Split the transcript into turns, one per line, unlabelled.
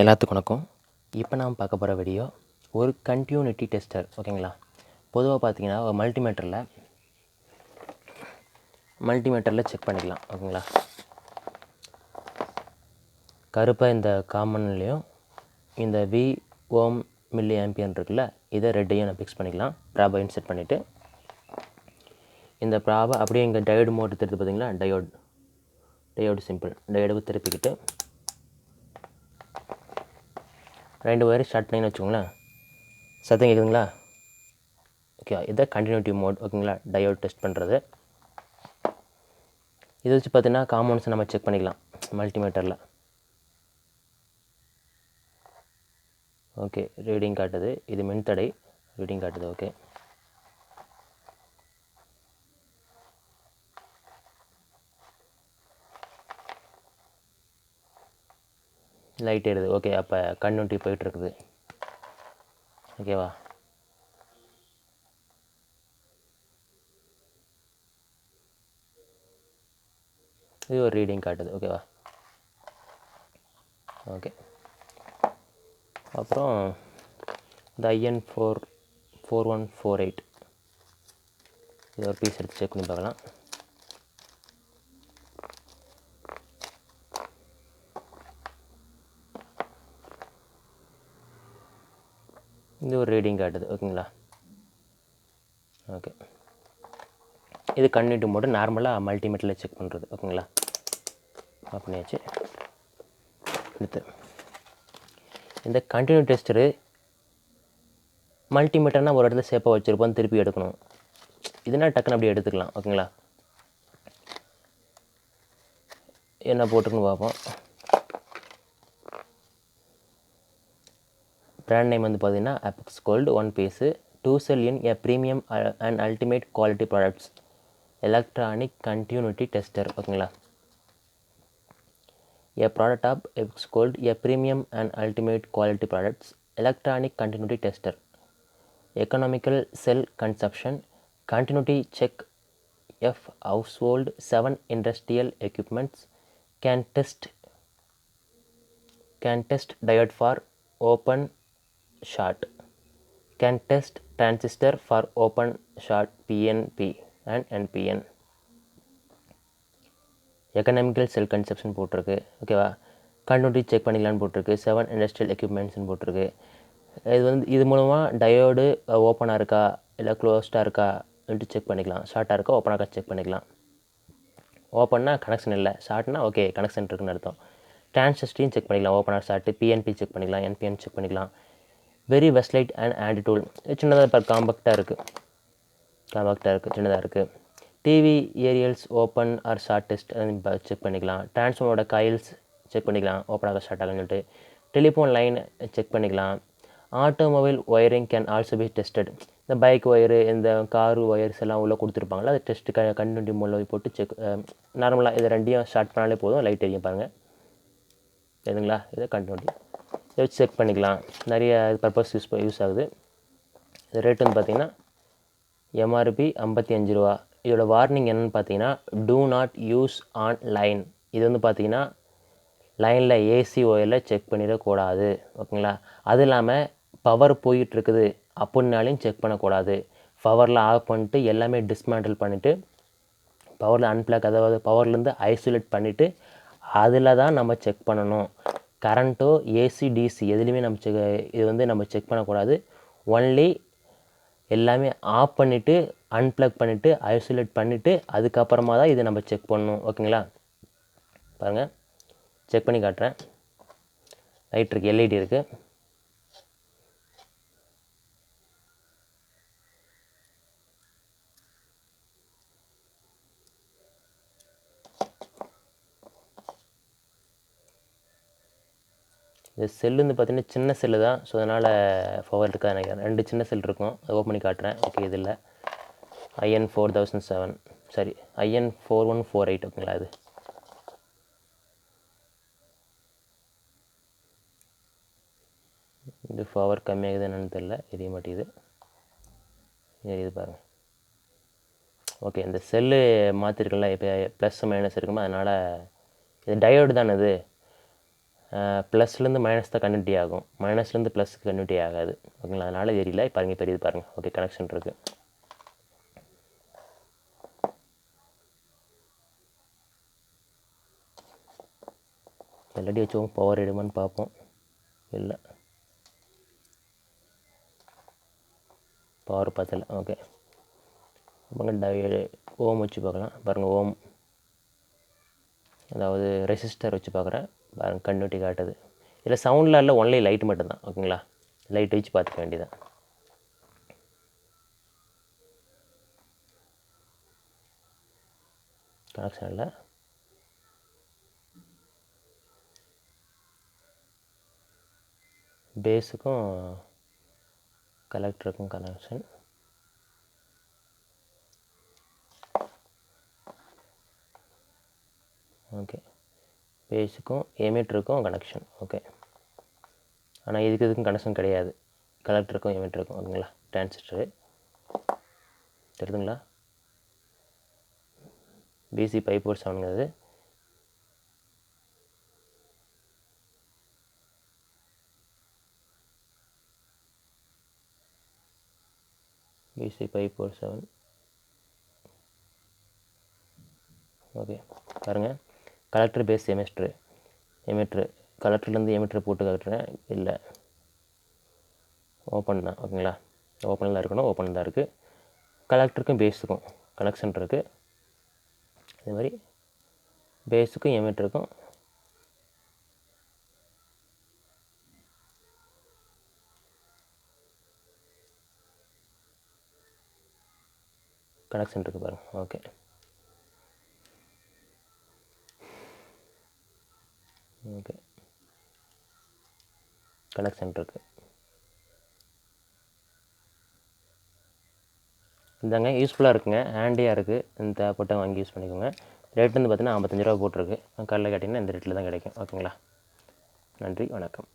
எல்லாத்துக்கும் வணக்கம். இப்போ நாம் பார்க்க போகிற வீடியோ ஒரு கண்டினியூட்டி டெஸ்டர். ஓகேங்களா? பொதுவாக பார்த்தீங்கன்னா ஒரு மல்டிமீட்டரில் செக் பண்ணிக்கலாம். ஓகேங்களா? கருப்பாக இந்த காமன்லேயும் இந்த வி ஓம் மில்லி ஆம்பியன் இருக்குல்ல, இதை ரெட்டையும் நான் ஃபிக்ஸ் பண்ணிக்கலாம். ப்ராபை இன்செட் பண்ணிவிட்டு இந்த ப்ராபை அப்படியே இங்கே டயோடு மோட்டு திருப்பி பார்த்தீங்களா, டயோடு சிம்பிள் டயோடுக்கு திருப்பிக்கிட்டு 2 ஒயர் ஷார்ட் பண்ணின்னு வச்சுக்கோங்களேன். சத்தம் கேட்குதுங்களா? ஓகே, இதை கண்டினியூட்டி மோட். ஓகேங்களா? டயோடு டெஸ்ட் பண்ணுறது. இதை வச்சு பார்த்தீங்கன்னா காம்பவுண்ட்ஸை நம்ம செக் பண்ணிக்கலாம் மல்டிமீட்டரில். ஓகே, ரீடிங் காட்டுது. இது மின்தடை ரீடிங் காட்டுது. ஓகே, லைட் ஏறுது. ஓகே, அப்போ கண்டினியூட்டி போயிட்டுருக்குது. ஓகேவா? இது ஒரு ரீடிங் காட்டுது. ஓகேவா? ஓகே, அப்புறம் இந்த IN 4148 இது ஒரு பீஸ் எடுத்து செக் பண்ணி பார்க்கலாம். இது ஒரு ரீடிங் காட்டுது. ஓகேங்களா? ஓகே, இது கண்டினியூட்டி மோடு. நார்மலாக மல்டிமீட்டரில் செக் பண்ணுறது. ஓகேங்களா? ஆஃப் பண்ணியாச்சு. அடுத்து இந்த கண்டினியூ டெஸ்டரு மல்டிமீட்டர்னால் ஒரு இடத்துல சேஃபாக வச்சுருப்போம், திருப்பி எடுக்கணும். இதுனா டக்குன்னு அப்படி எடுத்துக்கலாம். ஓகேங்களா? என்ன போட்டுருக்குன்னு பார்ப்போம். பிராண்ட் நேம் வந்து பார்த்தீங்கன்னா apex gold 1 piece, 2 sell in a premium and ultimate quality products electronic continuity tester. ஓகேங்களா? A product of Apex Gold, a premium and ultimate quality products, electronic continuity tester, economical cell consumption, continuity check of household, 7 industrial equipments, can test diode for open short, can test transistor for open short PNP and NPN. Economical sell conception போட்டிருக்கு. ஓகேவா? Continuity check பண்ணிக்கலான்னு போட்டிருக்கு. 7 industrial எக்யூப்மெண்ட்ஸ்னு போட்டிருக்கு. இது மூலமாக diode ஓப்பனாக இருக்கா இல்லை க்ளோஸ்டாக இருக்கா அப்படின்ட்டு செக் பண்ணிக்கலாம். ஷார்ட்டாக இருக்கா ஓப்பனாக இருக்கா செக் பண்ணிக்கலாம். ஓப்பன்னா கனெக்ஷன் இல்லை, ஷார்ட்னா ஓகே கனெக்ஷன் இருக்குன்னு அர்த்தம். டிரான்சிஸ்டரையும் செக் பண்ணிக்கலாம். ஓப்பனாக ஷார்ட்டு PNP செக் பண்ணிக்கலாம், NPN செக் பண்ணிக்கலாம். வெரி வெஸ்லைட் அண்ட் ஆண்டி டூல் சின்னதாக இப்போ காம்பேக்டாக இருக்குது, சின்னதாக இருக்குது. TV aerials open or short test check பண்ணிக்கலாம். டிரான்ஸ்ஃபார்மரோட காயில்ஸ் செக் பண்ணிக்கலாம், ஓப்பனாக ஷார்ட் ஆகுன்னு சொல்லிட்டு. டெலிஃபோன் லைன் செக் பண்ணிக்கலாம். Automobile wiring can also be tested. இந்த பைக் ஒயரு, இந்த காரு ஒயர்ஸ் எல்லாம் உள்ளே கொடுத்துருப்பாங்களா, அது டெஸ்ட்டு கண்டினியூட்டி மோடில் போட்டு செக். நார்மலாக இது ரெண்டையும் ஷார்ட் பண்ணாலே போதும், லைட் எரியும் பாருங்கள். எதுங்களா? இதை கண்டினியூட்டி இதை வச்சு செக் பண்ணிக்கலாம். நிறைய பர்பஸ் யூஸ் ஆகுது. இது ரேட் வந்து பார்த்திங்கன்னா MRP 55 ரூபா. இதோட வார்னிங் என்னென்னு பார்த்தீங்கன்னா, do not use online. இது வந்து பார்த்தீங்கன்னா லைனில் ஏசி ஒயரில் செக் பண்ணிடக்கூடாது. ஓகேங்களா? அது இல்லாமல் பவர் போயிட்டுருக்குது அப்படின்னாலையும் செக் பண்ணக்கூடாது. பவரில் ஆஃப் பண்ணிட்டு எல்லாமே டிஸ்மேண்டில் பண்ணிவிட்டு பவரில் அன்பிளக், அதாவது பவர்லேருந்து ஐசோலேட் பண்ணிவிட்டு அதில் தான் நம்ம செக் பண்ணணும். கரண்ட்டோ ஏசி டிசி எதுலேயுமே நம்ம செக் பண்ணக்கூடாது. ஒன்லி எல்லாமே ஆஃப் பண்ணிவிட்டு அன்பிளக் பண்ணிவிட்டு ஐசோலேட் பண்ணிவிட்டு அதுக்கப்புறமா தான் இதை நம்ம செக் பண்ணணும். ஓகேங்களா? பாருங்கள், செக் பண்ணி காட்டுறேன். லைட் இருக்குது, எல்இடி இருக்குது. இந்த செல்லு வந்து பார்த்திங்கன்னா சின்ன செல்லு தான், ஸோ அதனால் பவர் இருக்காது நினைக்கிறேன். 2 சின்ன செல் இருக்கும், அதை ஓப்பன் பண்ணி காட்டுறேன். ஓகே, இது இல்லை. IN 4007, சரி IN 4148. ஓகேங்களா? இது பவர் கம்மியாகுது என்னன்னு தெரியல, எரிய மாட்டேங்குது. இது பாருங்கள். ஓகே, இந்த செல்லு மாற்றிருக்கல, இப்போ ப்ளஸ் மைனஸ் இருக்குமா, அதனால் இது டயோடு தானே. இது ப்ளஸ்லேருந்து மைனஸ் தான் கன்வெர்ட்டி ஆகும், மைனஸ்லேருந்து ப்ளஸ்க்கு கன்வெர்ட்டி ஆகாது. ஓகேங்களா, அதனால் தெரியல. பாருங்கள், பெரியது பாருங்கள். ஓகே, கனெக்ஷன் இருக்குது. எல்இடி வச்சோம், பவர் எடுமான்னு பார்ப்போம். இல்லை, பவர் பார்த்தல. ஓகே, ஓம் வச்சு பார்க்கலாம். பாருங்கள், ஓம் அதாவது ரெசிஸ்டர் வச்சு பார்க்குறேன். பாருங்கள், கன்வெர்ட்டி காட்டுது. இல்லை சவுண்டில் இல்லை, ஒன்லி லைட் மட்டும்தான். ஓகேங்களா, லைட் வச்சு பார்த்துக்க வேண்டியதான். கனெக்ஷன் இல்லை. பேஸுக்கும் கலெக்டருக்கும் கனெக்ஷன். ஓகே, பேஸுக்கும் எமிட்டருக்கும் கனெக்ஷன். ஓகே, ஆனால் இதுக்கும் கனெக்ஷன் கிடையாது, கலெக்டருக்கும் எமிட்டருக்கும். ஓகேங்களா, டிரான்சிஸ்டரு தெரியுதுங்களா. பிசி 547ங்கிறது பிசி 547. ஓகே, பாருங்கள், கலெக்டர் பேஸ் எமிட்ரு கலெக்டர்லேருந்து எமிட்ரு போட்டு காட்டுறேன். இல்லை, ஓப்பன் தான். ஓகேங்களா, ஓப்பனில் தான் இருக்கணும், ஓப்பன் தான் இருக்குது. கலெக்டருக்கும் பேஸுக்கும் கனெக்ஷன் இருக்குது. இதே மாதிரி பேஸுக்கும் எமிட்டருக்கும் கனெக்ஷன் இருக்குது பாருங்கள். ஓகே, ஓகே, கனெக்ஷன் இருக்குது. இந்தாங்க, யூஸ்ஃபுல்லாக இருக்குங்க, ஹேண்டியாக இருக்குது. இந்த தேவைப்பட்ட வாங்கி யூஸ் பண்ணிக்கோங்க. ரேட் வந்து பார்த்தீங்கன்னா 55 ரூபா போட்டிருக்கு. காலையில் கேட்டிங்கன்னா இந்த ரேட்டில் தான் கிடைக்கும். ஓகேங்களா, நன்றி, வணக்கம்.